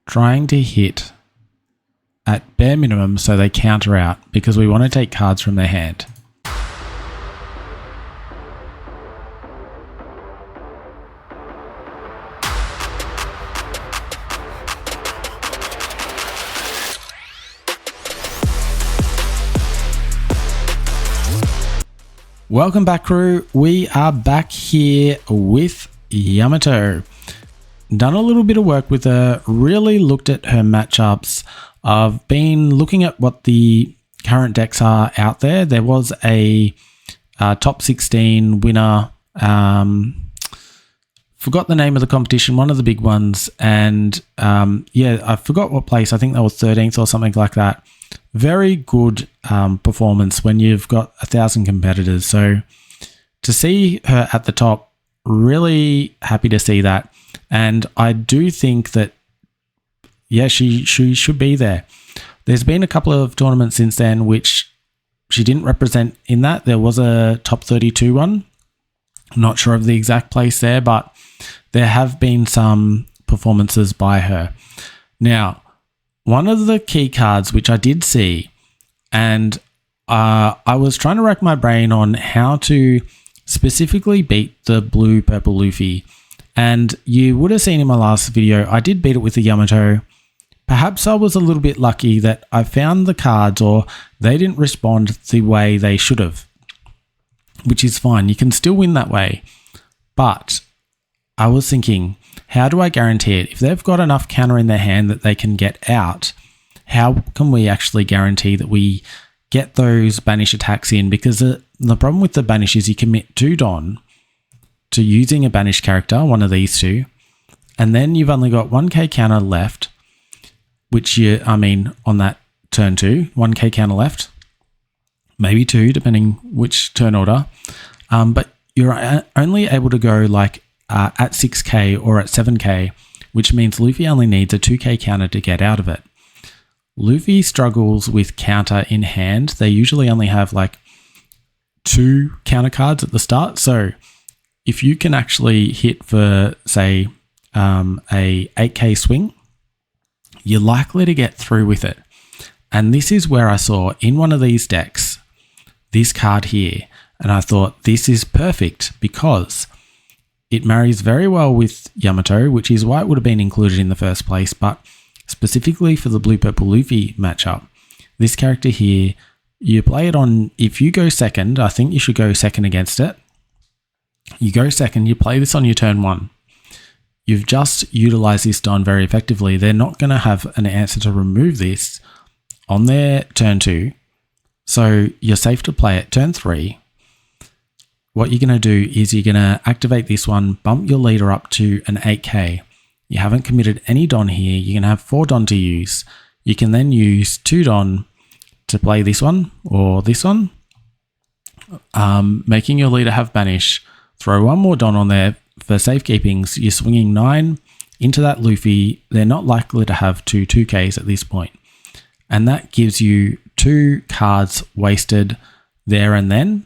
trying to hit at bare minimum so they counter out, because we want to take cards from their hand. Welcome back, crew. We are back here with Yamato. Done a little bit of work with her, really looked at her matchups. I've been looking at what the current decks are out there. There was a top 16 winner. Forgot the name of the competition, one of the big ones. And yeah, I forgot what place. I think that was 13th or something like that. Very good performance when you've got 1,000 competitors. So to see her at the top, really happy to see that. And I do think that, yeah, she should be there. There's been a couple of tournaments since then which she didn't represent in that. There was a top 32 one. I'm not sure of the exact place there, but there have been some performances by her. Now, one of the key cards which I did see, and I was trying to rack my brain on how to specifically beat the blue-purple Luffy. And you would have seen in my last video, I did beat it with the Yamato. Perhaps I was a little bit lucky that I found the cards or they didn't respond the way they should have, which is fine. You can still win that way. But I was thinking, how do I guarantee it? If they've got enough counter in their hand that they can get out, how can we actually guarantee that we get those banish attacks in? Because the problem with the banish is you commit 2 Don to using a banished character, one of these two, and then you've only got 1k counter left, which on that turn 2, 1k counter left, maybe 2, depending which turn order, but you're only able to go like at 6k or at 7k, which means Luffy only needs a 2k counter to get out of it. Luffy struggles with counter in hand. They usually only have like 2 counter cards at the start, so if you can actually hit for, say, a 8k swing, you're likely to get through with it. And this is where I saw in one of these decks, this card here, and I thought this is perfect because it marries very well with Yamato, which is why it would have been included in the first place, but specifically for the blue-purple Luffy matchup, this character here, you play it on, if you go second, I think you should go second against it. You go second, you play this on your turn 1. You've just utilized this Don very effectively. They're not going to have an answer to remove this on their turn 2. So you're safe to play it. Turn 3, what you're going to do is you're going to activate this one, bump your leader up to an 8k. You haven't committed any Don here. You're going to have 4 Don to use. You can then use 2 Don to play this one or this one, making your leader have banish. Throw 1 more Don on there for safekeepings. You're swinging 9 into that Luffy. They're not likely to have 2 2Ks at this point. And that gives you 2 cards wasted there and then.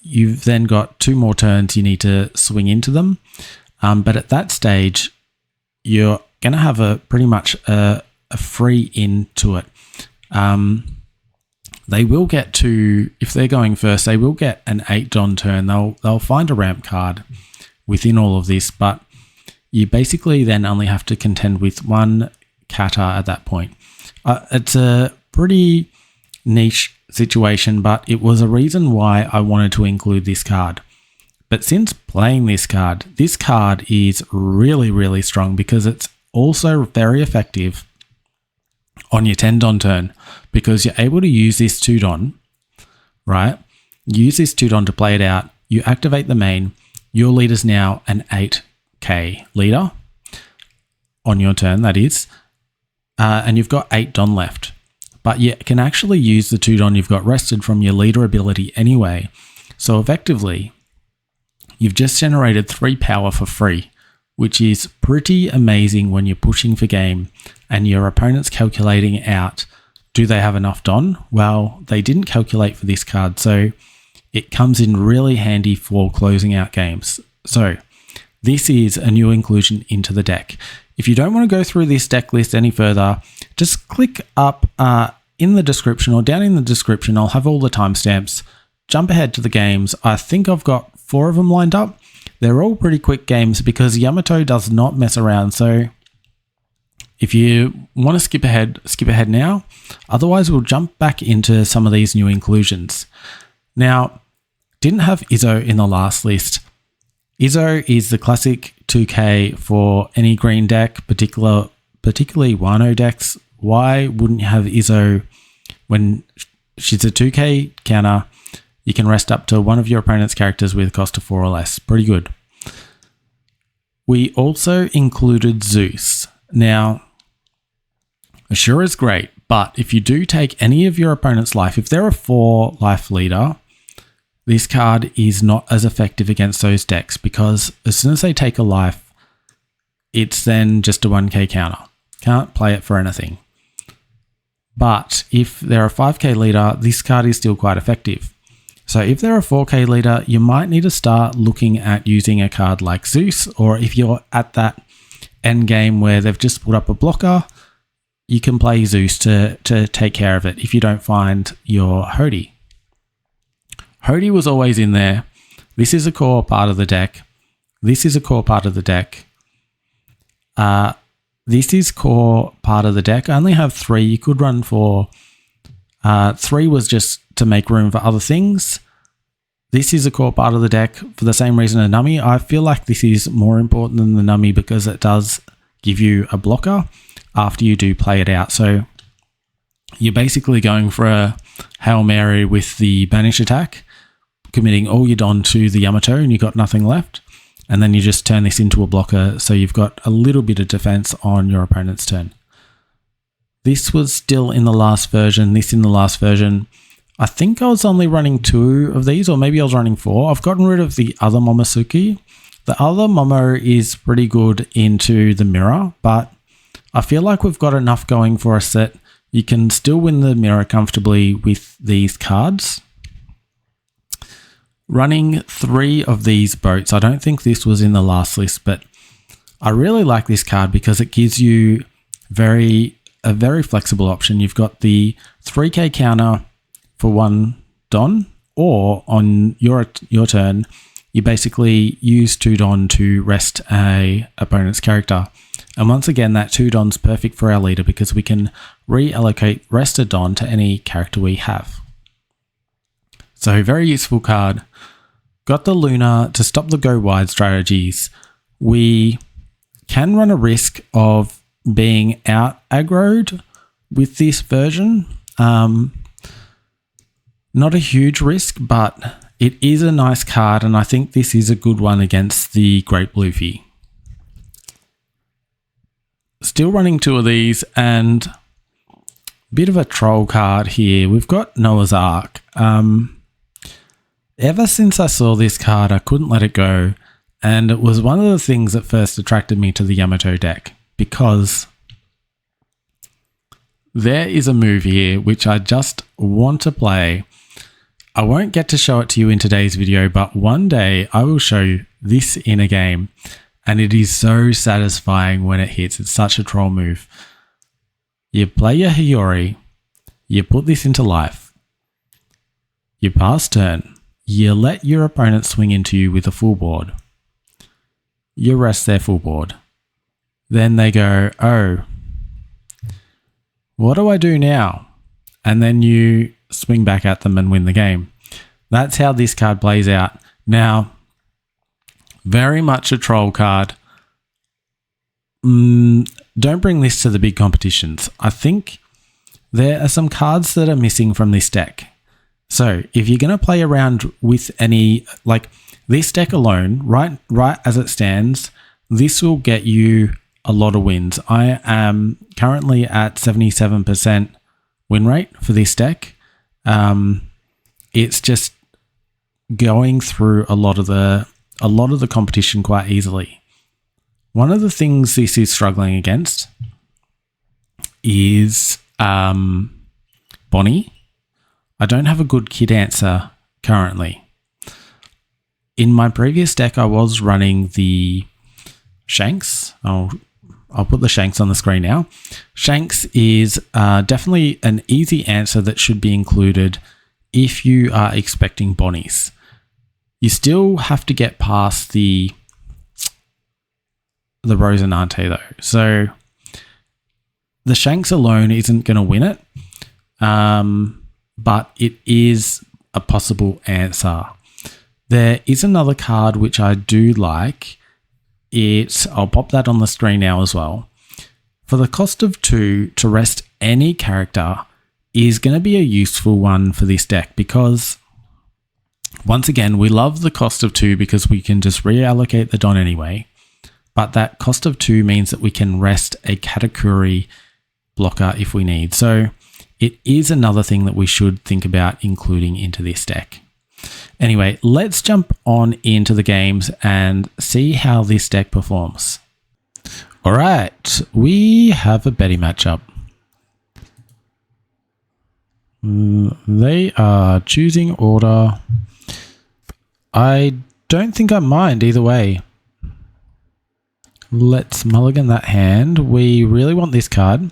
You've then got 2 more turns you need to swing into them. But at that stage, you're going to have pretty much a free in to it. They will get to, if they're going first, they will get an 8 Don turn. They'll find a ramp card within all of this, but you basically then only have to contend with 1 kata at that point. It's a pretty niche situation, but it was a reason why I wanted to include this card. But since playing this card is really, really strong because it's also very effective on your 10 Don turn, because you're able to use this 2 Don, right? Use this 2 Don to play it out. You activate the main. Your leader's now an 8k leader on your turn, that is. And you've got 8 Don left. But you can actually use the 2 Don you've got rested from your leader ability anyway. So effectively, you've just generated 3 power for free, which is pretty amazing when you're pushing for game and your opponent's calculating out, do they have enough Don? Well, they didn't calculate for this card, so it comes in really handy for closing out games. So this is a new inclusion into the deck. If you don't want to go through this deck list any further, just click up in the description or down in the description. I'll have all the timestamps. Jump ahead to the games. I think I've got 4 of them lined up. They're all pretty quick games because Yamato does not mess around. So if you want to skip ahead now. Otherwise, we'll jump back into some of these new inclusions. Now, didn't have Izzo in the last list. Izzo is the classic 2K for any green deck, particularly Wano decks. Why wouldn't you have Izzo when she's a 2K counter? You can rest up to one of your opponent's characters with cost of 4 or less. Pretty good. We also included Zeus. Now, Ashura is great, but if you do take any of your opponent's life, if they're a 4 life leader, this card is not as effective against those decks because as soon as they take a life, it's then just a 1k counter. Can't play it for anything. But if they're a 5k leader, this card is still quite effective. So if they're a 4k leader, you might need to start looking at using a card like Zeus, or if you're at that end game where they've just put up a blocker, you can play Zeus to take care of it if you don't find your Hody. Hody was always in there. This is a core part of the deck. This is a core part of the deck. This is core part of the deck. I only have 3. You could run 4. 3 was just to make room for other things. This is a core part of the deck for the same reason as Nami. I feel like this is more important than the Nami because it does give you a blocker after you do play it out. So you're basically going for a Hail Mary with the banish attack, committing all your Don to the Yamato and you've got nothing left. And then you just turn this into a blocker so you've got a little bit of defense on your opponent's turn. This was still in the last version, this in the last version. I think I was only running 2 of these, or maybe I was running 4. I've gotten rid of the other Momosuke. The other Momo is pretty good into the mirror, but I feel like we've got enough going for us that you can still win the mirror comfortably with these cards. Running 3 of these boats. I don't think this was in the last list, but I really like this card because it gives you a very flexible option. You've got the 3k counter for 1 Don, or on your turn, you basically use 2 Don to rest a opponent's character. And once again, that 2 Don's perfect for our leader because we can reallocate rest a Don to any character we have. So very useful card. Got the Luna to stop the go wide strategies. We can run a risk of being out aggroed with this version. Not a huge risk, but it is a nice card, and I think this is a good one against the Great Luffy. Still running 2 of these, and bit of a troll card here. We've got Noah's Ark. Ever since I saw this card, I couldn't let it go, and it was one of the things that first attracted me to the Yamato deck, because there is a move here which I just want to play. I won't get to show it to you in today's video, but one day I will show you this in a game, and it is so satisfying when it hits. It's such a troll move. You play your Hiyori, you put this into life, you pass turn, you let your opponent swing into you with a full board, you rest their full board, then they go, oh, what do I do now? And then you swing back at them and win the game. That's how this card plays out. Now, very much a troll card. Don't bring this to the big competitions. I think there are some cards that are missing from this deck. So if you're going to play around with any, like this deck alone, right as it stands, this will get you a lot of wins. I am currently at 77% win rate for this deck. It's just going through a lot of the competition quite easily. One of the things this is struggling against is Bonnie. I don't have a good kid answer currently. In my previous deck, I was running the Shanks. I'll I'll put the Shanks on the screen now. Shanks is definitely an easy answer that should be included if you are expecting Bonnies. You still have to get past the Rosinante though. So the Shanks alone isn't going to win it, but it is a possible answer. There is another card which I do like. I'll pop that on the screen now as well. For the cost of 2 to rest any character is going to be a useful one for this deck because, once again, we love the cost of 2 because we can just reallocate the Don anyway. But that cost of 2 means that we can rest a Katakuri blocker if we need. So it is another thing that we should think about including into this deck. Anyway, let's jump on into the games and see how this deck performs. All right, we have a Betty matchup. They are choosing order. I don't think I mind either way. Let's mulligan that hand. We really want this card.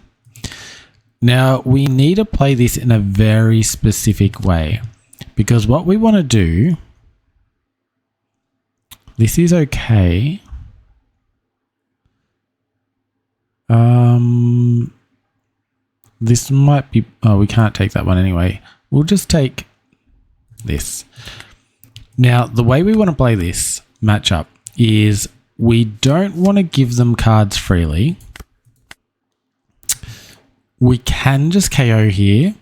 Now, we need to play this in a very specific way because what we want to do, this is okay. This might be, oh, we can't take that one anyway. We'll just take this. Now, the way we want to play this matchup is we don't want to give them cards freely. We can just KO here.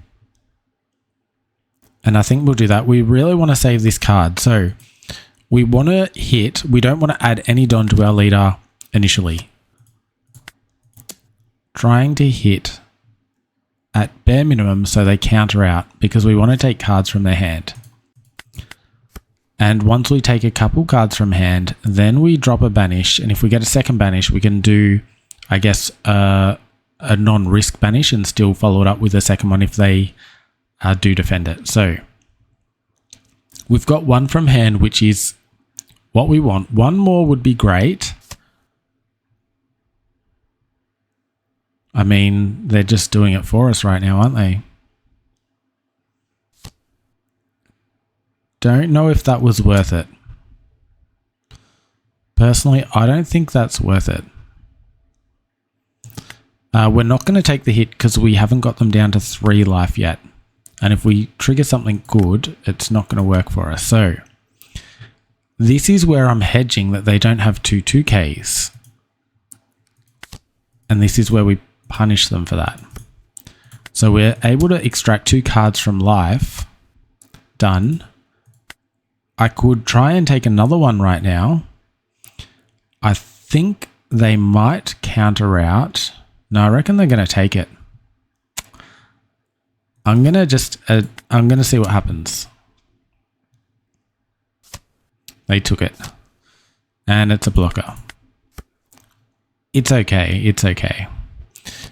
And I think we'll do that. We really want to save this card. So we want to hit. We don't want to add any Don to our leader initially. Trying to hit at bare minimum so they counter out because we want to take cards from their hand. And once we take a couple cards from hand, then we drop a banish. And if we get a second banish, we can do, I guess, a non-risk banish and still follow it up with a second one if they do defend it. So we've got one from hand, which is what we want. One more would be great. I mean, they're just doing it for us right now, aren't they? Don't know if that was worth it. Personally, I don't think that's worth it. We're not going to take the hit because we haven't got them down to 3 life yet. And if we trigger something good, it's not going to work for us. So this is where I'm hedging that they don't have 2/2Ks. And this is where we punish them for that. So we're able to extract 2 cards from life. Done. I could try and take another one right now. I think they might counter out. No, I reckon they're going to take it. I'm going to see what happens. They took it. And it's a blocker. It's okay. It's okay.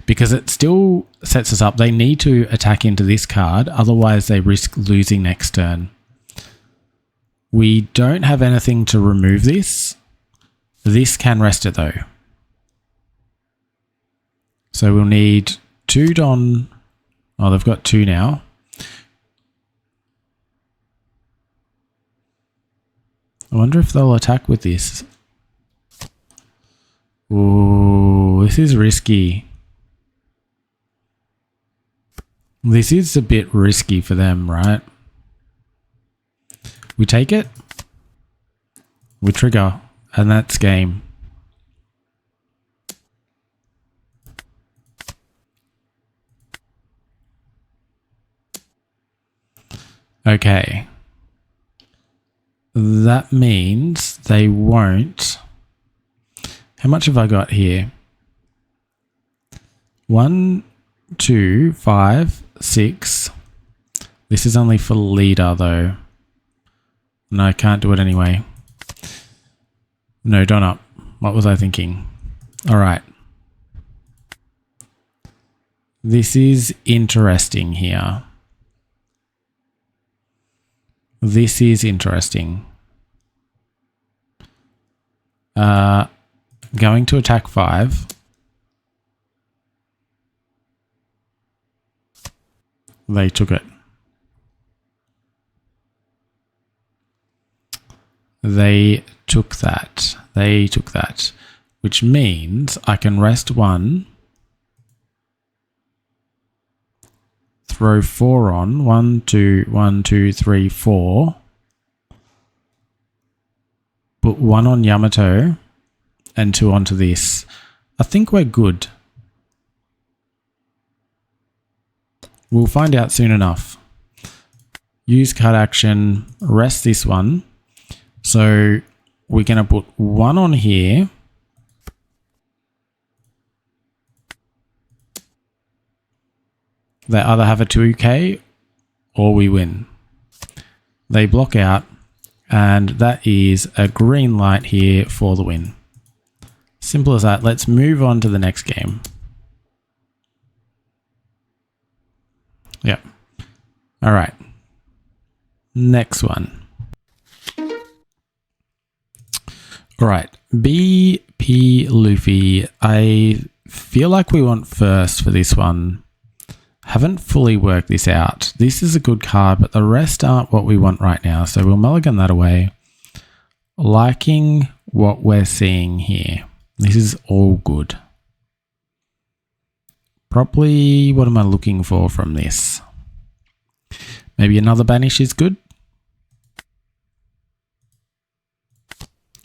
Because it still sets us up. They need to attack into this card. Otherwise, they risk losing next turn. We don't have anything to remove this. This can rest it though. So we'll need 2 Don. Oh, they've got 2 now. I wonder if they'll attack with this. Ooh, this is risky. This is a bit risky for them, right? We take it. We trigger. And that's game. Okay. That means they won't. How much have I got here? 1, 2, 5, 6. This is only for leader though. No, I can't do it anyway. No, Don up. What was I thinking? All right. This is interesting here. This is interesting. Going to attack 5. They took it. They took that. They took that. Which means I can rest 1. Throw 4 on. 1, 2, 1, 2, 3, 4. Put 1 on Yamato and 2 onto this. I think we're good. We'll find out soon enough. Use card action, rest this one. So we're going to put 1 on here. They either have a 2k or we win. They block out, and that is a green light here for the win. Simple as that. Let's move on to the next game. Yep. All right. Next one. All right. BP Luffy. I feel like we want first for this one. Haven't fully worked this out. This is a good card, but the rest aren't what we want right now. So we'll mulligan that away. Liking what we're seeing here. This is all good. Probably, what am I looking for from this? Maybe another banish is good.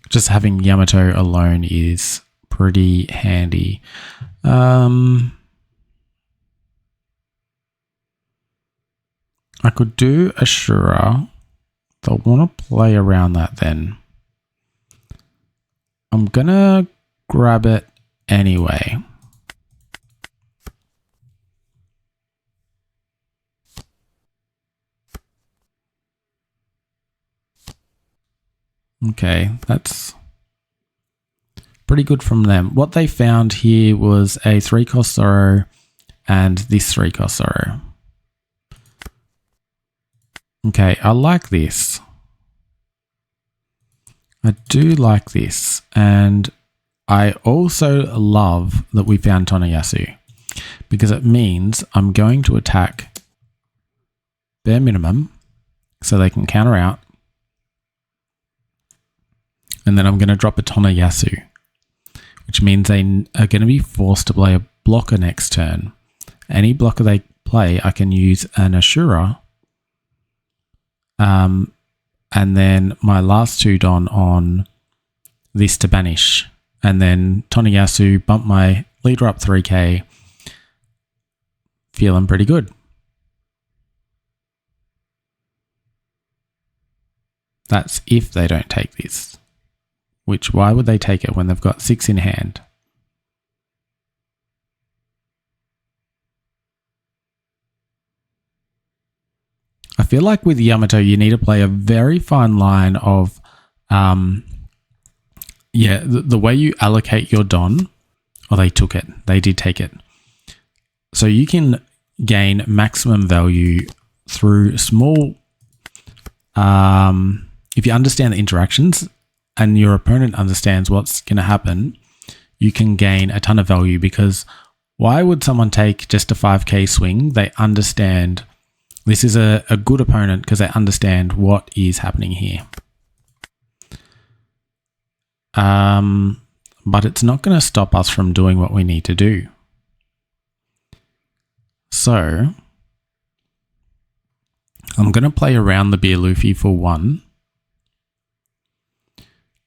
Just having Yamato alone is pretty handy. I could do Ashura. I want to play around that then. I'm going to grab it anyway. Okay, that's pretty good from them. What they found here was a 3-cost Sorrow and this 3-cost Sorrow. Okay, I like this. I do like this. And I also love that we found Tonoyasu, because it means I'm going to attack bare minimum so they can counter out. And then I'm going to drop a Tonoyasu, which means they are going to be forced to play a blocker next turn. Any blocker they play, I can use an Ashura. And then my last 2 Don on this to banish. And then Tonoyasu, bump my leader up 3k. Feeling pretty good. That's if they don't take this. Which, why would they take it when they've got 6 in hand? I feel like with Yamato, you need to play a very fine line of, the way you allocate your Don. Oh, they took it. They did take it. So you can gain maximum value through small, if you understand the interactions and your opponent understands what's going to happen, you can gain a ton of value, because why would someone take just a 5k swing? They understand this is a good opponent because they understand what is happening here. But it's not going to stop us from doing what we need to do. So I'm going to play around the Beer Luffy for 1.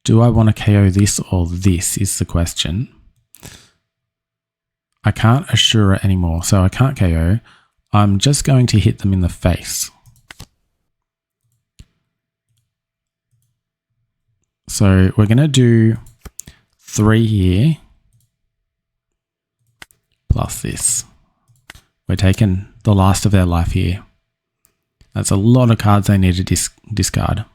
Do I want to KO this or this is the question. I can't Ashura anymore, so I can't KO. I'm just going to hit them in the face. So we're going to do 3 here plus this. We're taking the last of their life here. That's a lot of cards they need to discard.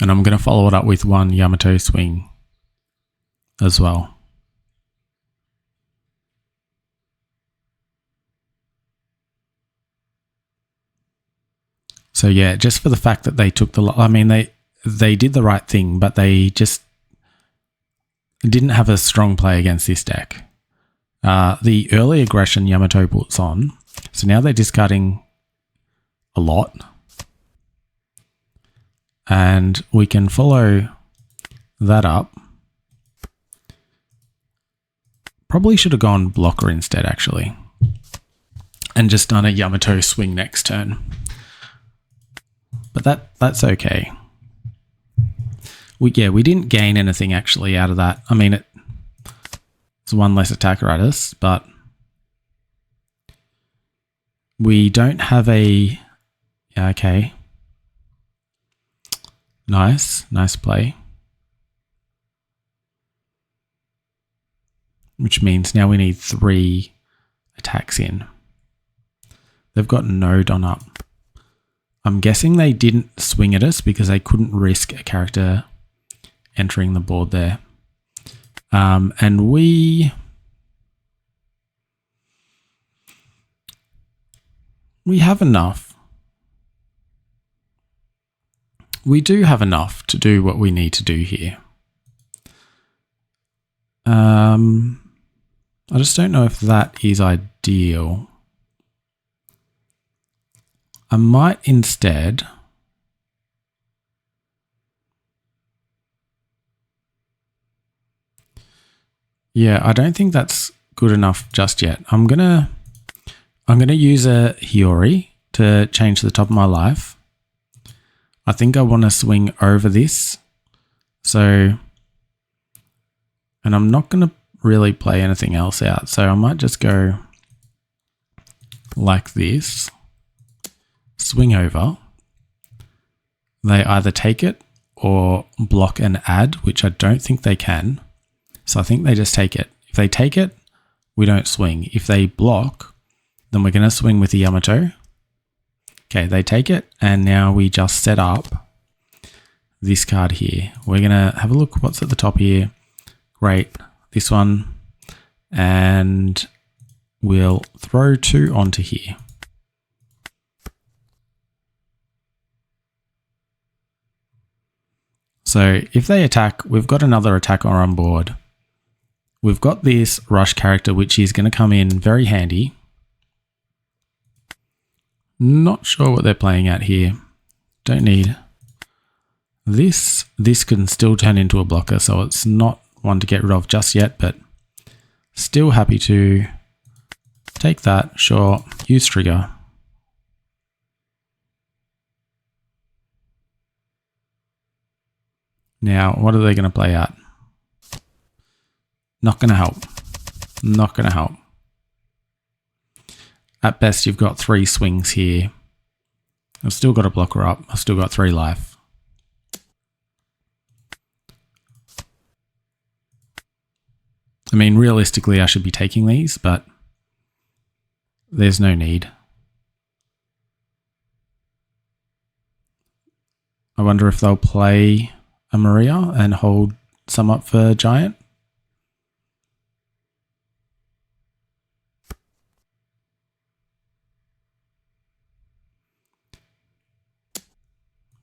And I'm going to follow it up with 1 Yamato swing as well. So yeah, just for the fact that they took they did the right thing, but they just didn't have a strong play against this deck. the early aggression Yamato puts on. So now they're discarding a lot. And we can follow that up. Probably should have gone blocker instead, actually. And just done a Yamato swing next turn. But that's okay. We didn't gain anything actually out of that. I mean, it's one less attacker at us, but we don't have a... Yeah, okay. Nice play. Which means now we need 3 attacks in. They've got no Don up. I'm guessing they didn't swing at us because they couldn't risk a character entering the board there. And we have enough. We do have enough to do what we need to do here. I just don't know if that is ideal. I might instead I don't think that's good enough just yet. I'm gonna use a Hiyori to change the top of my life. I think I want to swing over this. So, and I'm not going to really play anything else out. So I might just go like this, swing over. They either take it or block and add, which I don't think they can. So I think they just take it. If they take it, we don't swing. If they block, then we're going to swing with the Yamato. Okay, they take it, and now we just set up this card here. We're going to have a look what's at the top here. Great, this one, and we'll throw 2 onto here. So if they attack, we've got another attacker on board. We've got this rush character, which is going to come in very handy. Not sure what they're playing at here. Don't need this. This can still turn into a blocker, so it's not one to get rid of just yet, but still happy to take that. Sure, use trigger. Now, what are they going to play at? Not going to help. Not going to help. At best, you've got 3 swings here. I've still got a blocker up. I've still got 3 life. I mean, realistically, I should be taking these, but there's no need. I wonder if they'll play a Maria and hold some up for Giant.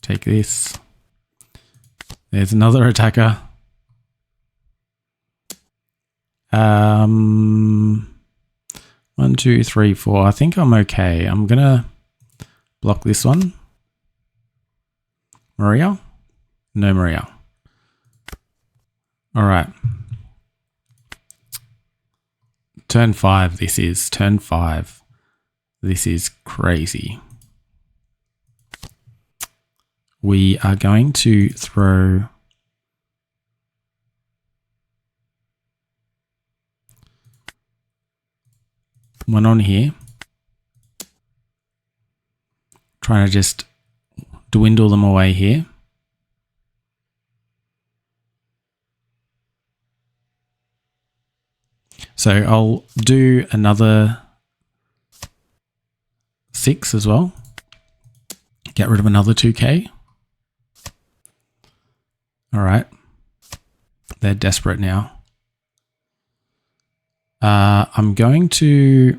Take this. There's another attacker. 1, 2, 3, 4. I think I'm okay. I'm gonna block this one. Maria? No Maria. All right. Turn 5. This is turn 5. This is crazy. We are going to throw one on here. Trying to just dwindle them away here. So I'll do another 6 as well. Get rid of another 2k. All right. They're desperate now. I'm going to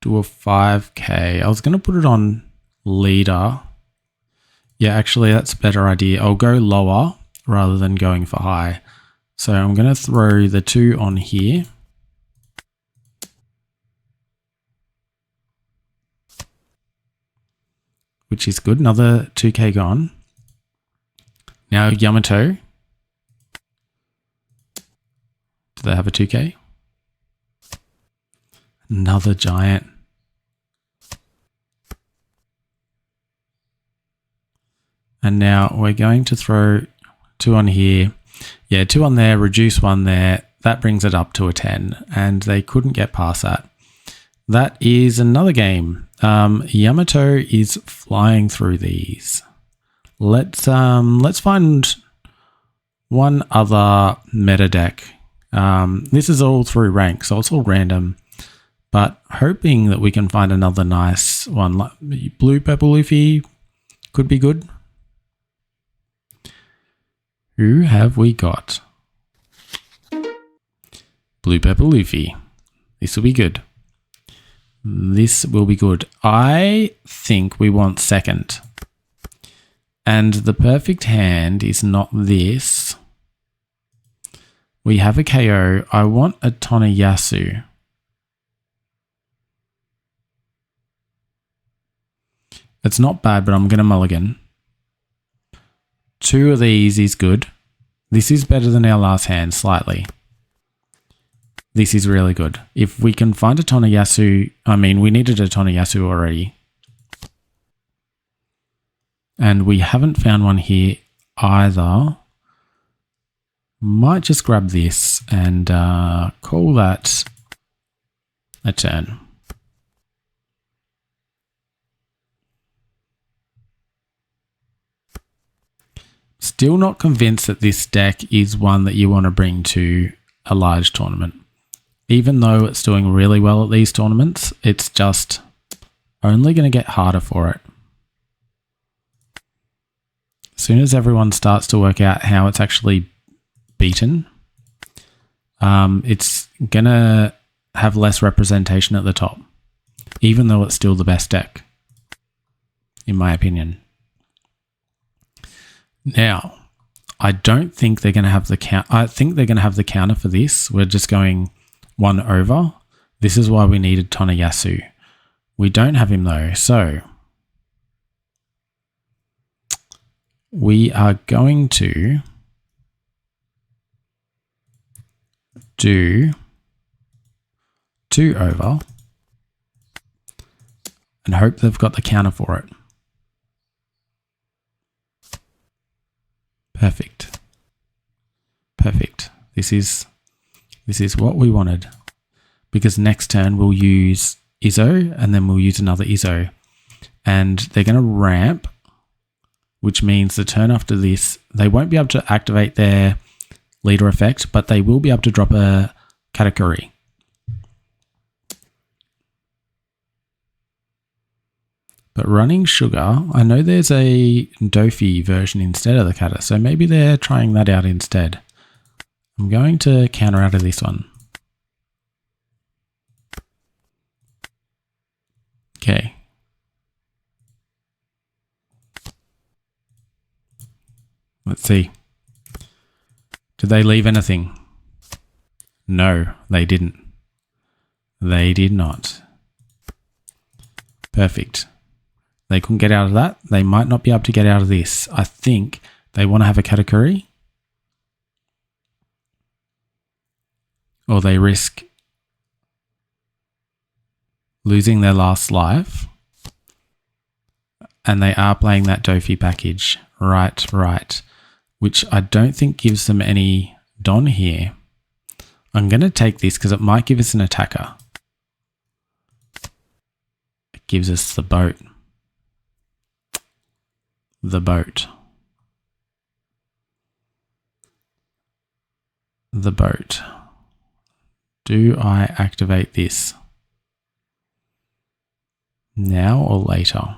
do a 5k. I was going to put it on leader. Yeah, actually, that's a better idea. I'll go lower rather than going for high. So I'm going to throw the 2 on here. Which is good. Another 2k gone. Now Yamato. Do they have a 2k? Another giant. And now we're going to throw 2 on here. Yeah, 2 on there, reduce 1 there. That brings it up to a 10, and they couldn't get past that. That is another game. Yamato is flying through these. Let's find one other meta deck. This is all through rank, so it's all random. But hoping that we can find another nice one. Like blue purple Luffy could be good. Who have we got? Blue purple Luffy. This will be good. This will be good. I think we want second. And the perfect hand is not this. We have a KO. I want a Toneyasu. It's not bad, but I'm going to mulligan. 2 of these is good. This is better than our last hand, slightly. This is really good. If we can find a Toneyasu, I mean, we needed a Toneyasu already. And we haven't found one here either. Might just grab this and call that a turn. Still not convinced that this deck is one that you want to bring to a large tournament. Even though it's doing really well at these tournaments, it's just only going to get harder for it. As soon as everyone starts to work out how it's actually beaten, it's going to have less representation at the top, even though it's still the best deck, in my opinion. Now, I don't think they're going to have the count. I think they're going to have the counter for this. We're just going 1 over. This is why we needed Toneyasu. We don't have him though, so we are going to do 2 over and hope they've got the counter for it. Perfect. Perfect. This is what we wanted. Because next turn we'll use Izzo and then we'll use another Izzo. And they're going to ramp, which means the turn after this, they won't be able to activate their leader effect, but they will be able to drop a Katakuri. But running Sugar, I know there's a Dofi version instead of the Kata, so maybe they're trying that out instead. I'm going to counter out of this one. Okay. Let's see. Did they leave anything? No, they didn't. They did not. Perfect. They couldn't get out of that. They might not be able to get out of this. I think they want to have a Katakuri. Or they risk losing their last life. And they are playing that Dofi package. Right. Which I don't think gives them any Don here. I'm going to take this because it might give us an attacker. It gives us the boat. The boat. The boat. Do I activate this now or later?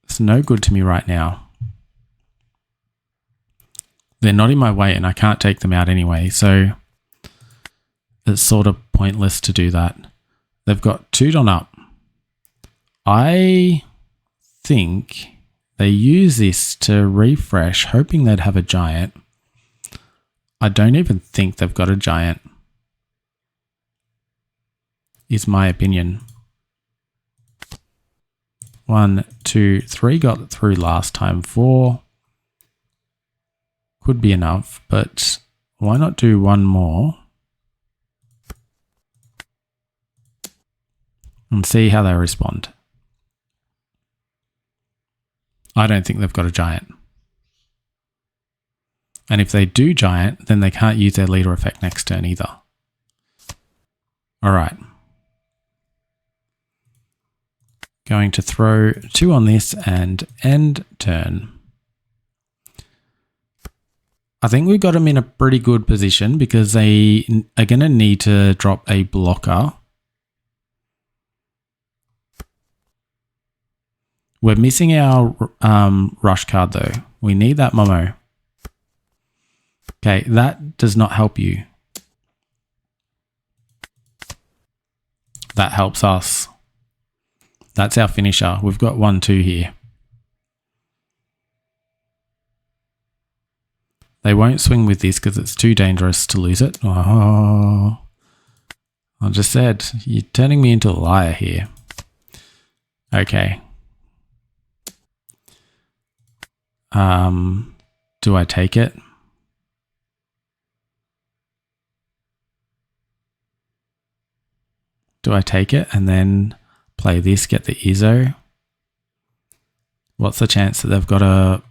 It's no good to me right now. They're not in my way and I can't take them out anyway, so it's sort of pointless to do that. They've got 2 Don up. I think they use this to refresh, hoping they'd have a giant. I don't even think they've got a giant, is my opinion. 1, 2, 3 got through last time. 4 could be enough, but why not do one more and see how they respond? I don't think they've got a giant. And if they do giant, then they can't use their leader effect next turn either. All right. Going to throw 2 on this and end turn. I think we've got them in a pretty good position because they are going to need to drop a blocker. We're missing our rush card though. We need that Momo. Okay, that does not help you. That helps us. That's our finisher. We've got 1, 2 here. They won't swing with this because it's too dangerous to lose it. Oh, I just said, you're turning me into a liar here. Okay. Do I take it? Do I take it and then play this, get the Izzo? What's the chance that they've got a...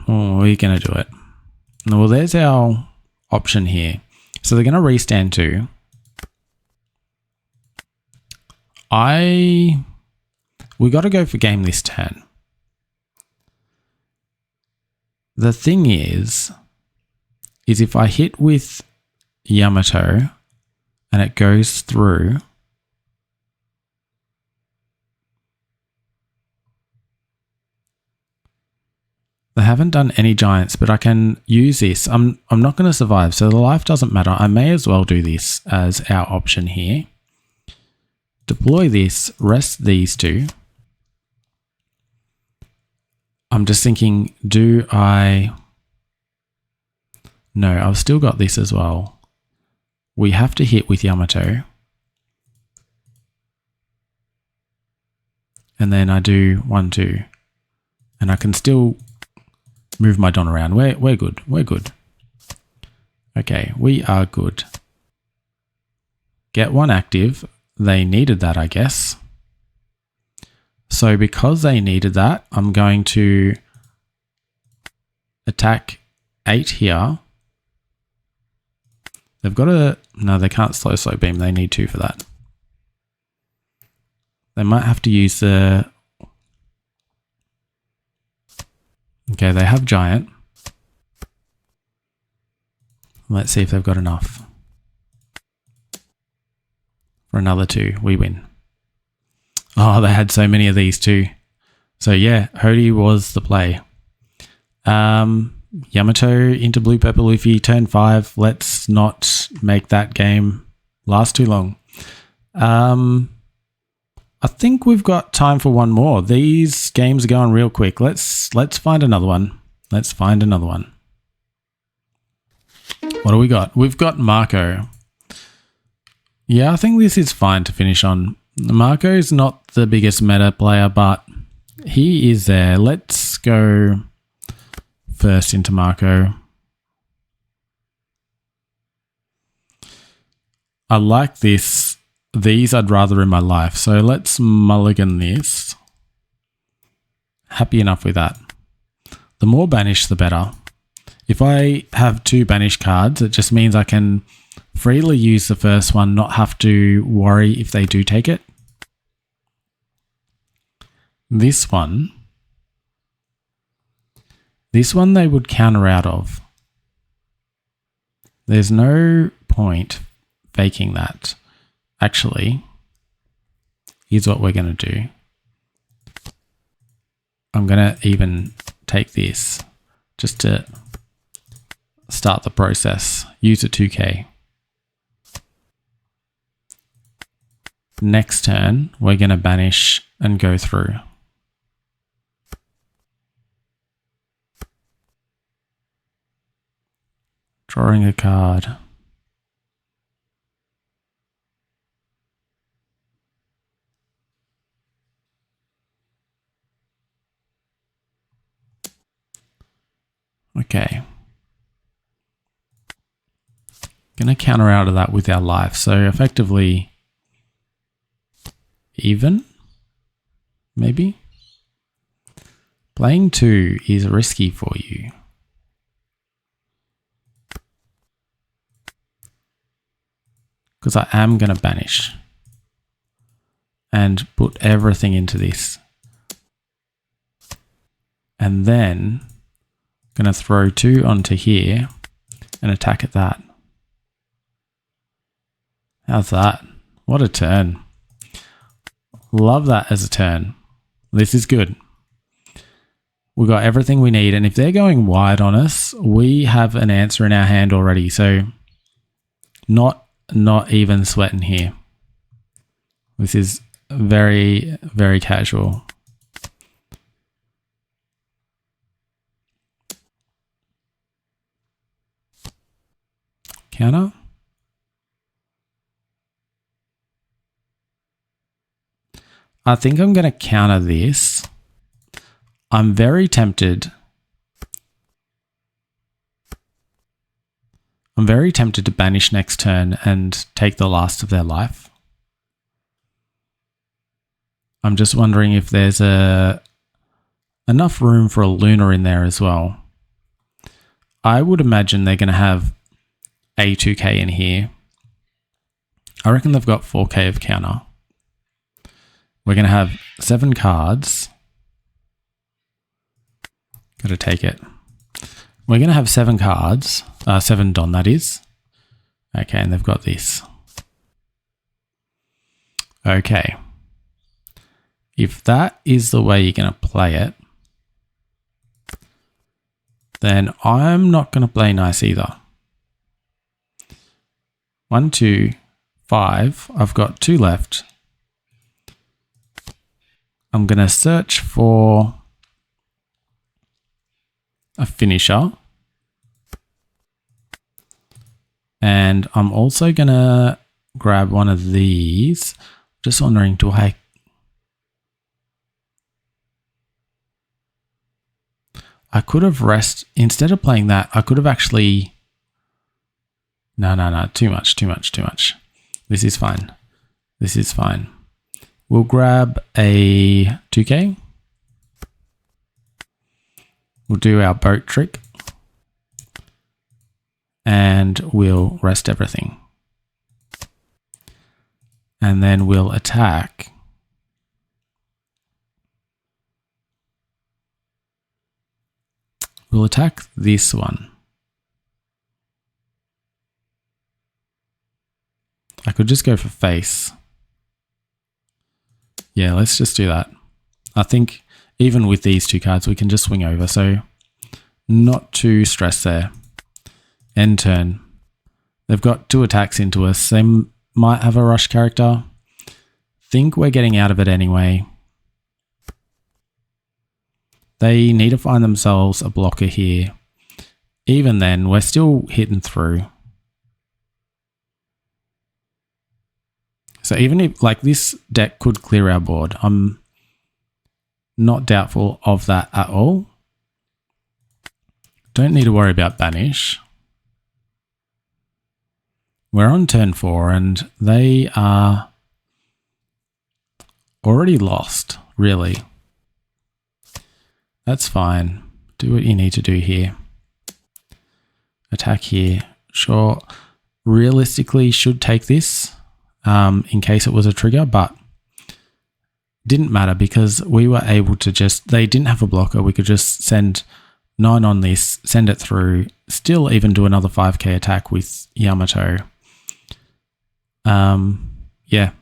Oh, we're going to do it. Well, there's our option here. So they're going to restand 2. We got to go for game this turn. The thing is if I hit with Yamato and it goes through, they haven't done any giants, but I can use this. I'm not going to survive, so the life doesn't matter. I may as well do this as our option here. Deploy this, rest these 2. I'm just thinking, do I... No, I've still got this as well. We have to hit with Yamato. And then I do 1, 2. And I can still move my Don around. We're good. We're good. Okay, we are good. Get 1 active. They needed that, I guess. So because they needed that, I'm going to attack 8 here. They've got a... No, they can't slow beam. They need 2 for that. They might have to use the... Okay, they have giant. Let's see if they've got enough. For another 2, we win. Oh, they had so many of these too. So yeah, Hody was the play. Yamato into blue purple Luffy, turn 5. Let's not make that game last too long. I think we've got time for one more. These games are going real quick. Let's find another one. Let's find another one. What do we got? We've got Marco. Yeah, I think this is fine to finish on. Marco is not the biggest meta player, but he is there. Let's go first into Marco. I like this. These I'd rather in my life. So let's mulligan this. Happy enough with that. The more banish, the better. If I have 2 banish cards, it just means I can freely use the first one, not have to worry if they do take it. This one they would counter out of. There's no point faking that. Actually, here's what we're going to do. I'm going to even take this just to start the process. Use a 2K. Next turn, we're going to banish and go through. Drawing a card. Okay. Going to counter out of that with our life. So effectively even, maybe? Playing 2 is risky for you. Because I am going to banish and put everything into this. And then going to throw 2 onto here and attack at that. How's that? What a turn. Love that as a turn. This is good. We got everything we need. And if they're going wide on us, we have an answer in our hand already. So not even sweating here. This is very, very casual. Counter. I think I'm going to counter this. I'm very tempted. I'm very tempted to banish next turn and take the last of their life. I'm just wondering if there's enough room for a Lunar in there as well. I would imagine they're going to have a 2k in here. I reckon they've got 4k of counter. We're going to have 7 cards. Got to take it. We're going to have 7 cards. 7 Don, that is. Okay, and they've got this. Okay. If that is the way you're going to play it, then I'm not going to play nice either. 1, 2, 5. I've got 2 left. I'm going to search for a finisher. And I'm also going to grab one of these. Just wondering, do I... I could have instead of playing that, I could have actually... No, too much. This is fine. This is fine. We'll grab a 2k. We'll do our boat trick. And we'll rest everything. And then we'll attack. We'll attack this one. I could just go for face. Yeah, let's just do that. I think even with these 2 cards, we can just swing over. So not too stressed there. End turn. They've got 2 attacks into us. They might have a rush character. Think we're getting out of it anyway. They need to find themselves a blocker here. Even then, we're still hitting through. So even if, like, this deck could clear our board, I'm not doubtful of that at all. Don't need to worry about banish. We're on turn 4 and they are already lost, really. That's fine. Do what you need to do here. Attack here. Sure. Realistically, should take this. In case it was a trigger, but didn't matter because we were able to just, they didn't have a blocker. We could just send 9 on this, send it through, still even do another 5k attack with Yamato. Yeah.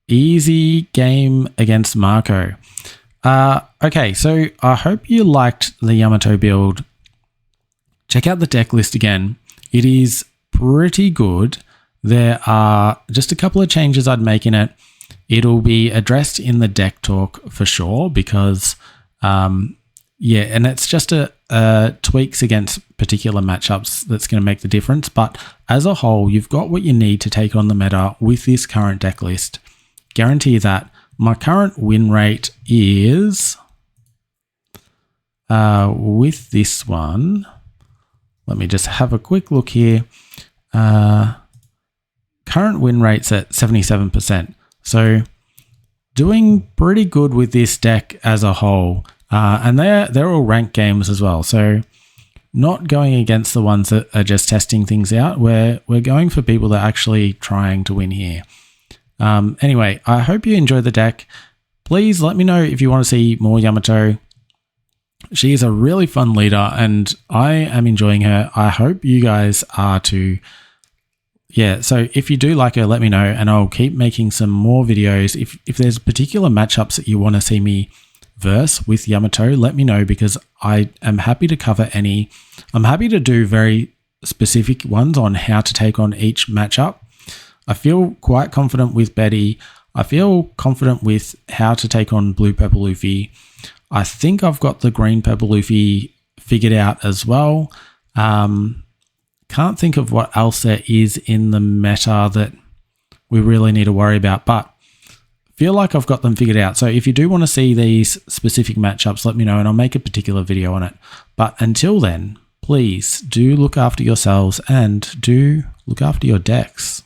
Easy game against Marco. Okay, so I hope you liked the Yamato build. Check out the deck list again. It is pretty good. There are just a couple of changes I'd make in it. It'll be addressed in the deck talk for sure because, and it's just a tweaks against particular matchups that's going to make the difference. But as a whole, you've got what you need to take on the meta with this current deck list. Guarantee that. My current win rate is, with this one, let me just have a quick look here. Current win rate's at 77%. So doing pretty good with this deck as a whole. And they're all ranked games as well. So not going against the ones that are just testing things out. We're going for people that are actually trying to win here. Anyway, I hope you enjoy the deck. Please let me know if you want to see more Yamato. She is a really fun leader and I am enjoying her. I hope you guys are too. Yeah, so if you do like her, let me know and I'll keep making some more videos. If there's particular matchups that you want to see me verse with Yamato, let me know because I am happy to cover any. I'm happy to do very specific ones on how to take on each matchup. I feel quite confident with Betty. I feel confident with how to take on Blue Purple Luffy. I think I've got the Green Purple Luffy figured out as well. Can't think of what else there is in the meta that we really need to worry about, but feel like I've got them figured out. So if you do want to see these specific matchups, let me know and I'll make a particular video on it. But until then, please do look after yourselves and do look after your decks.